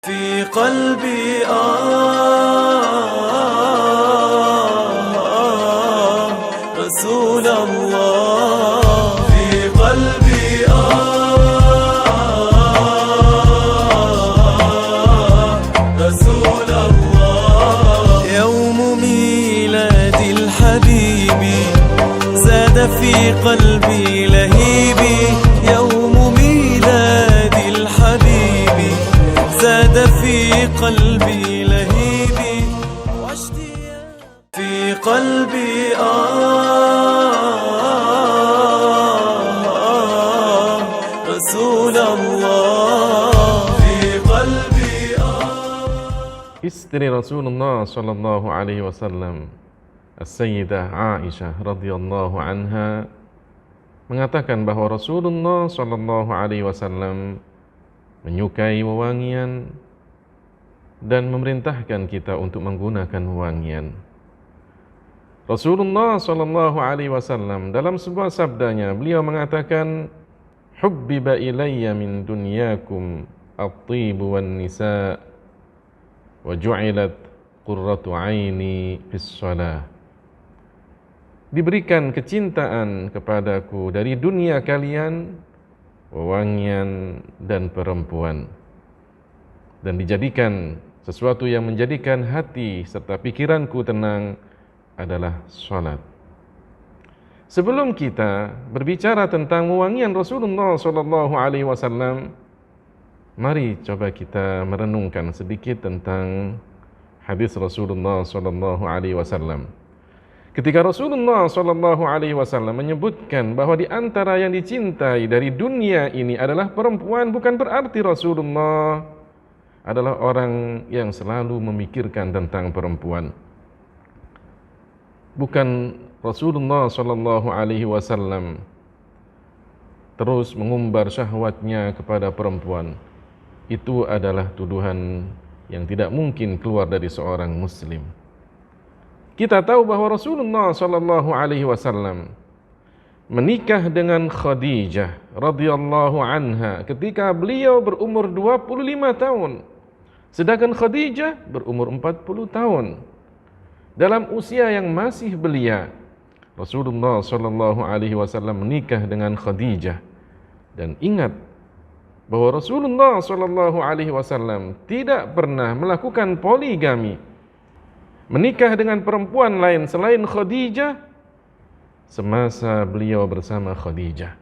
في قلبي رسول الله في قلبي رسول الله يوم ميلاد الحبيب زاد في قلبي لهيبي يوم ميلاد الحبيب زاد في قلبي لهيبي واشتياق في قلبي رسول الله في قلبي Istri Rasulullah sallallahu alaihi wasallam, As-Sayyidah Aisyah radhiyallahu anha mengatakan bahwa Rasulullah sallallahu alaihi wasallam menyukai wewangian dan memerintahkan kita untuk menggunakan wewangian. Rasulullah sallallahu alaihi wasallam dalam sebuah sabdanya beliau mengatakan, "Hubbiba ilayya min dunyakum at-tibu wan nisa wa ju'ilat qurratu 'aini fis shalah." Diberikan kecintaan kepadaku dari dunia kalian wewangian dan perempuan, dan dijadikan sesuatu yang menjadikan hati serta pikiranku tenang adalah salat. Sebelum kita berbicara tentang wewangian Rasulullah sallallahu alaihi wasallam, mari coba kita merenungkan sedikit tentang hadis Rasulullah sallallahu alaihi wasallam. Ketika Rasulullah sallallahu alaihi wasallam menyebutkan bahwa di antara yang dicintai dari dunia ini adalah perempuan, bukan berarti Rasulullah adalah orang yang selalu memikirkan tentang perempuan. Bukan Rasulullah sallallahu alaihi wasallam terus mengumbar syahwatnya kepada perempuan. Itu adalah tuduhan yang tidak mungkin keluar dari seorang muslim. Kita tahu bahwa Rasulullah sallallahu alaihi wasallam menikah dengan Khadijah radhiyallahu anha ketika beliau berumur 25 tahun, sedangkan Khadijah berumur 40 tahun. Dalam usia yang masih belia, Rasulullah sallallahu alaihi wasallam menikah dengan Khadijah. Dan ingat bahwa Rasulullah sallallahu alaihi wasallam tidak pernah melakukan poligami, menikah dengan perempuan lain selain Khadijah semasa beliau bersama Khadijah.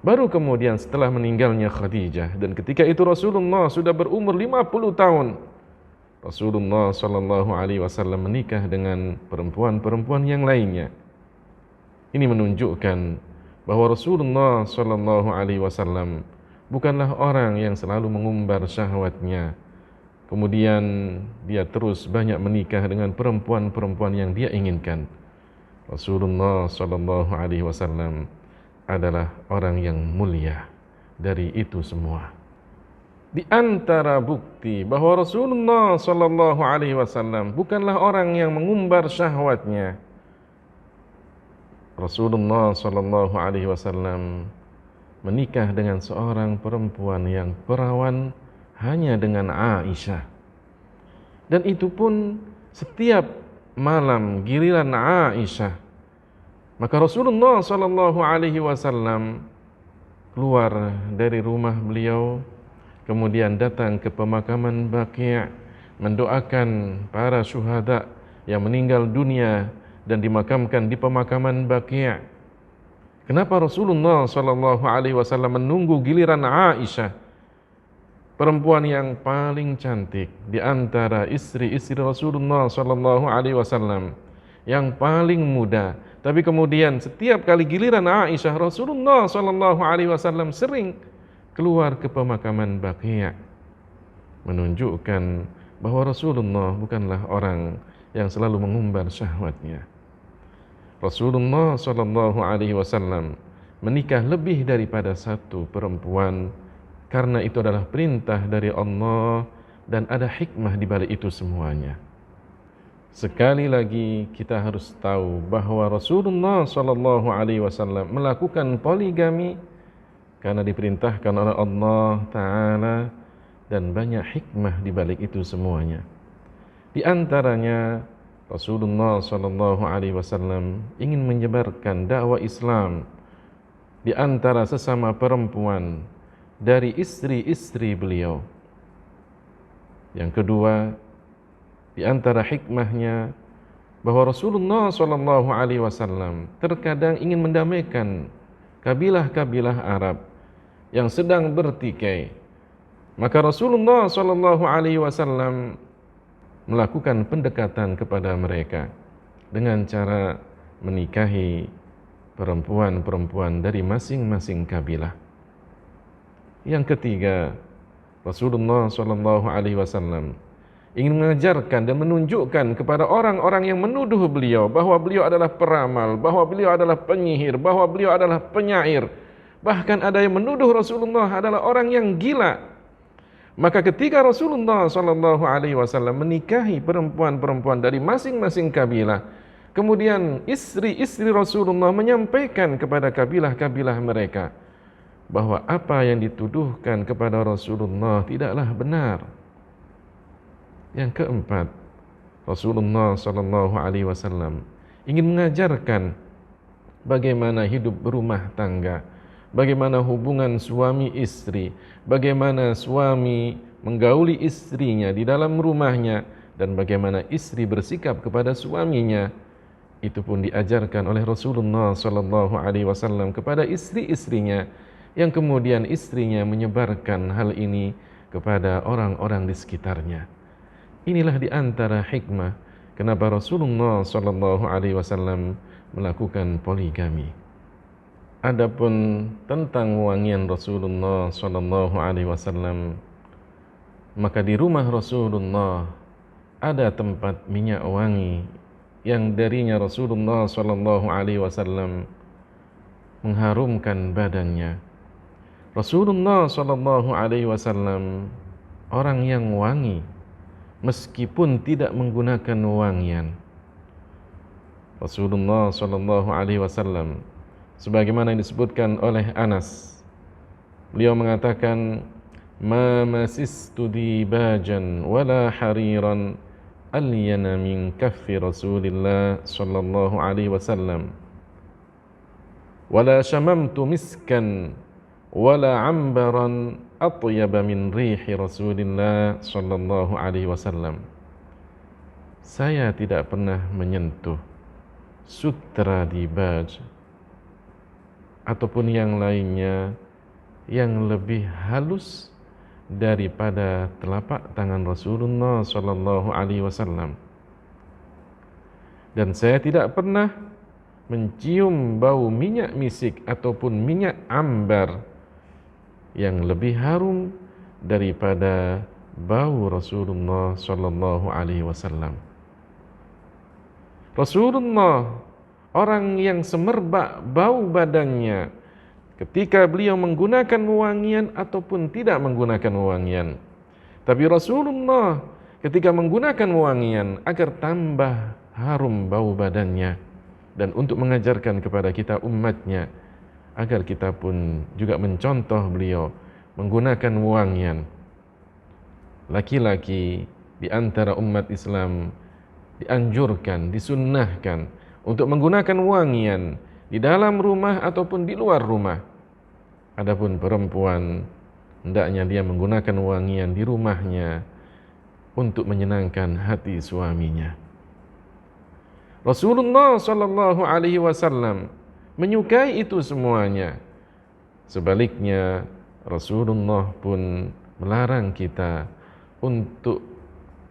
Baru kemudian setelah meninggalnya Khadijah, dan ketika itu Rasulullah sudah berumur 50 tahun, Rasulullah sallallahu alaihi wasallam menikah dengan perempuan-perempuan yang lainnya. Ini menunjukkan bahwa Rasulullah sallallahu alaihi wasallam bukanlah orang yang selalu mengumbar syahwatnya, kemudian dia terus banyak menikah dengan perempuan-perempuan yang dia inginkan. Rasulullah sallallahu alaihi wasallam adalah orang yang mulia dari itu semua. Di antara bukti bahwa Rasulullah sallallahu alaihi wasallam bukanlah orang yang mengumbar syahwatnya, Rasulullah sallallahu alaihi wasallam menikah dengan seorang perempuan yang perawan hanya dengan Aisyah. Dan itu pun setiap malam giliran Aisyah, maka Rasulullah sallallahu alaihi wasallam keluar dari rumah beliau, kemudian datang ke pemakaman Baqi', mendoakan para syuhada yang meninggal dunia dan dimakamkan di pemakaman Baqi'. Kenapa Rasulullah sallallahu alaihi wasallam menunggu giliran Aisyah, perempuan yang paling cantik di antara istri-istri Rasulullah sallallahu alaihi wasallam, yang paling muda, tapi kemudian setiap kali giliran Aisyah, Rasulullah sallallahu alaihi wasallam sering keluar ke pemakaman Baqi', menunjukkan bahwa Rasulullah bukanlah orang yang selalu mengumbar syahwatnya. Rasulullah sallallahu alaihi wasallam menikah lebih daripada satu perempuan karena itu adalah perintah dari Allah dan ada hikmah di balik itu semuanya. Sekali lagi kita harus tahu bahwa Rasulullah sallallahu alaihi wasallam melakukan poligami karena diperintahkan oleh Allah Ta'ala dan banyak hikmah di balik itu semuanya. Di antaranya Rasulullah SAW ingin menyebarkan dakwah Islam di antara sesama perempuan dari istri-istri beliau. Yang kedua, di antara hikmahnya bahwa Rasulullah SAW terkadang ingin mendamaikan kabilah-kabilah Arab yang sedang bertikai. Maka Rasulullah SAW melakukan pendekatan kepada mereka dengan cara menikahi perempuan-perempuan dari masing-masing kabilah. Yang ketiga, Rasulullah SAW ingin mengajarkan dan menunjukkan kepada orang-orang yang menuduh beliau bahwa beliau adalah peramal, bahwa beliau adalah penyihir, bahwa beliau adalah penyair. Bahkan ada yang menuduh Rasulullah adalah orang yang gila. Maka ketika Rasulullah SAW menikahi perempuan-perempuan dari masing-masing kabilah, kemudian istri-istri Rasulullah menyampaikan kepada kabilah-kabilah mereka bahwa apa yang dituduhkan kepada Rasulullah tidaklah benar. Yang keempat, Rasulullah SAW ingin mengajarkan bagaimana hidup berumah tangga, bagaimana hubungan suami istri, bagaimana suami menggauli istrinya di dalam rumahnya, dan bagaimana istri bersikap kepada suaminya. Itu pun diajarkan oleh Rasulullah SAW kepada istri-istrinya, yang kemudian istrinya menyebarkan hal ini kepada orang-orang di sekitarnya. Inilah di antara hikmah kenapa Rasulullah SAW melakukan poligami. Adapun tentang wangian Rasulullah SAW, maka di rumah Rasulullah ada tempat minyak wangi yang darinya Rasulullah SAW mengharumkan badannya. Rasulullah SAW orang yang wangi meskipun tidak menggunakan wangian. Rasulullah SAW sebagaimana yang disebutkan oleh Anas, beliau mengatakan, ma masistu dibajan wala hariran alyana min kaffi Rasulillah sallallahu alaihi wasallam wala syamamtu miskan wala ambaran atyaba min rihi Rasulillah sallallahu alaihi wasallam. Saya tidak pernah menyentuh sutra dibaj ataupun yang lainnya yang lebih halus daripada telapak tangan Rasulullah sallallahu alaihi wasallam. Dan saya tidak pernah mencium bau minyak misik ataupun minyak ambar yang lebih harum daripada bau Rasulullah sallallahu alaihi wasallam. Rasulullah orang yang semerbak bau badannya ketika beliau menggunakan wewangian ataupun tidak menggunakan wewangian. Tapi Rasulullah ketika menggunakan wewangian agar tambah harum bau badannya, dan untuk mengajarkan kepada kita umatnya agar kita pun juga mencontoh beliau menggunakan wewangian. Laki-laki di antara umat Islam dianjurkan, disunnahkan untuk menggunakan wewangian di dalam rumah ataupun di luar rumah. Adapun perempuan, hendaknya dia menggunakan wewangian di rumahnya untuk menyenangkan hati suaminya. Rasulullah sallallahu alaihi wasallam menyukai itu semuanya. Sebaliknya, Rasulullah pun melarang kita untuk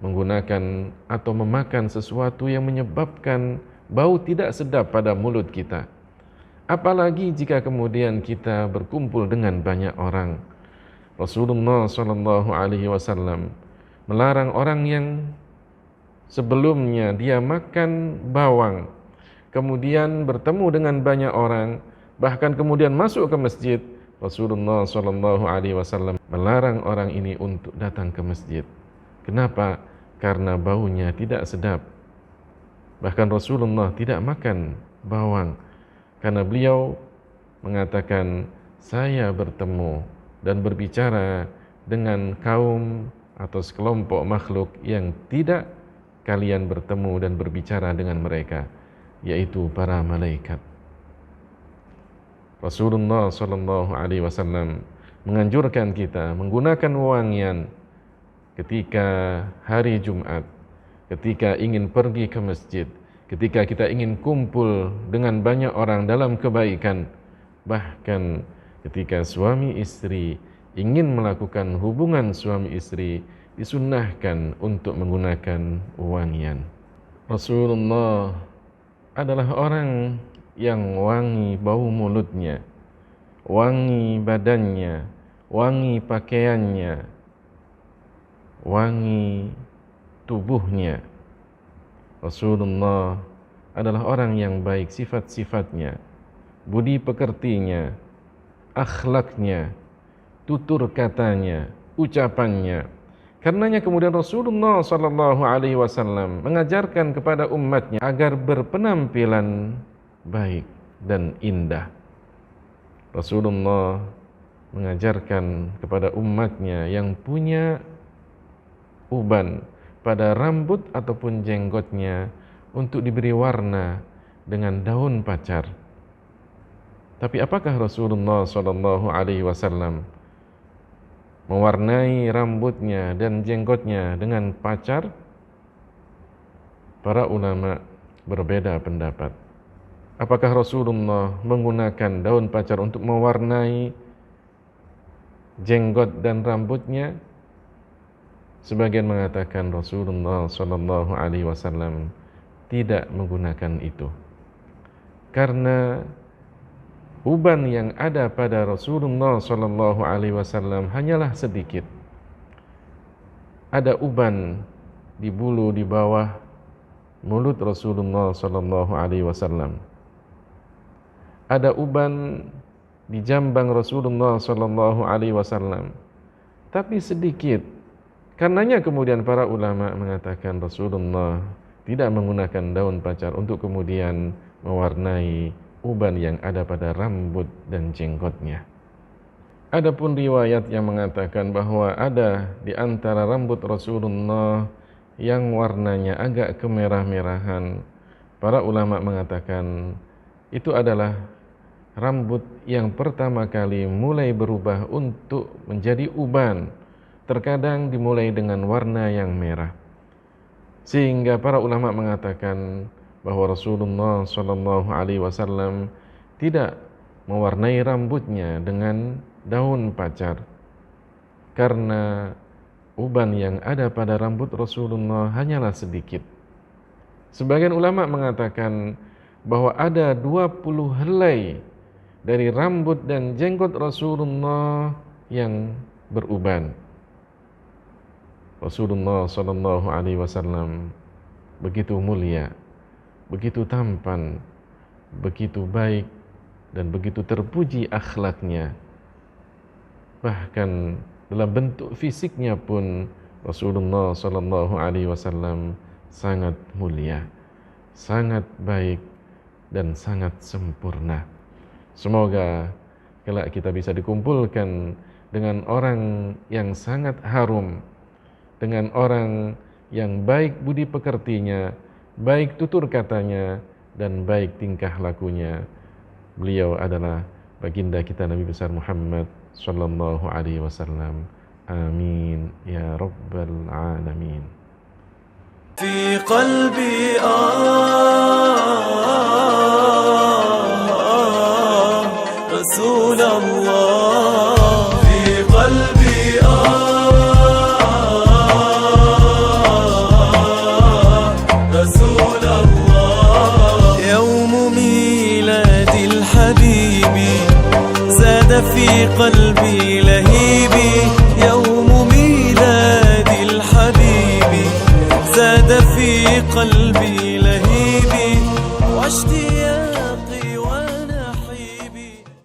menggunakan atau memakan sesuatu yang menyebabkan bau tidak sedap pada mulut kita. Apalagi jika kemudian kita berkumpul dengan banyak orang. Rasulullah sallallahu alaihi wasallam melarang orang yang sebelumnya dia makan bawang, kemudian bertemu dengan banyak orang, bahkan kemudian masuk ke masjid. Rasulullah sallallahu alaihi wasallam melarang orang ini untuk datang ke masjid. Kenapa? Karena baunya tidak sedap. Bahkan Rasulullah tidak makan bawang karena beliau mengatakan, saya bertemu dan berbicara dengan kaum atau sekelompok makhluk yang tidak kalian bertemu dan berbicara dengan mereka, yaitu para malaikat. Rasulullah SAW menganjurkan kita menggunakan wewangian ketika hari Jumat, ketika ingin pergi ke masjid, ketika kita ingin kumpul dengan banyak orang dalam kebaikan, bahkan ketika suami istri ingin melakukan hubungan suami istri, disunnahkan untuk menggunakan wewangian. Rasulullah adalah orang yang wangi bau mulutnya, wangi badannya, wangi pakaiannya, wangi tubuhnya. Rasulullah adalah orang yang baik sifat-sifatnya, budi pekertinya, akhlaknya, tutur katanya, ucapannya. Karenanya kemudian Rasulullah SAW mengajarkan kepada umatnya agar berpenampilan baik dan indah. Rasulullah mengajarkan kepada umatnya yang punya uban pada rambut ataupun jenggotnya untuk diberi warna dengan daun pacar. Tapi apakah Rasulullah SAW mewarnai rambutnya dan jenggotnya dengan pacar? Para ulama berbeda pendapat. Apakah Rasulullah menggunakan daun pacar untuk mewarnai jenggot dan rambutnya? Sebagian mengatakan Rasulullah SAW tidak menggunakan itu, karena uban yang ada pada Rasulullah SAW hanyalah sedikit. Ada uban di bulu di bawah mulut Rasulullah SAW. Ada uban di jambang Rasulullah SAW, tapi sedikit. Karenanya kemudian para ulama mengatakan Rasulullah tidak menggunakan daun pacar untuk kemudian mewarnai uban yang ada pada rambut dan jenggotnya. Adapun riwayat yang mengatakan bahwa ada di antara rambut Rasulullah yang warnanya agak kemerah-merahan, para ulama mengatakan itu adalah rambut yang pertama kali mulai berubah untuk menjadi uban. Terkadang dimulai dengan warna yang merah, sehingga para ulama mengatakan bahwa Rasulullah SAW tidak mewarnai rambutnya dengan daun pacar, karena uban yang ada pada rambut Rasulullah hanyalah sedikit. Sebagian ulama mengatakan bahwa ada 20 helai dari rambut dan jenggot Rasulullah yang beruban. Rasulullah SAW begitu mulia, begitu tampan, begitu baik, dan begitu terpuji akhlaknya. Bahkan dalam bentuk fisiknya pun Rasulullah SAW sangat mulia, sangat baik, dan sangat sempurna. Semoga kelak kita bisa dikumpulkan dengan orang yang sangat harum, dengan orang yang baik budi pekertinya, baik tutur katanya, dan baik tingkah lakunya. Beliau adalah baginda kita Nabi besar Muhammad sallallahu alaihi wasallam. Amin ya rabbal alamin. Fi qalbi Rasulullah, fi qalbi في قلبي لهيبي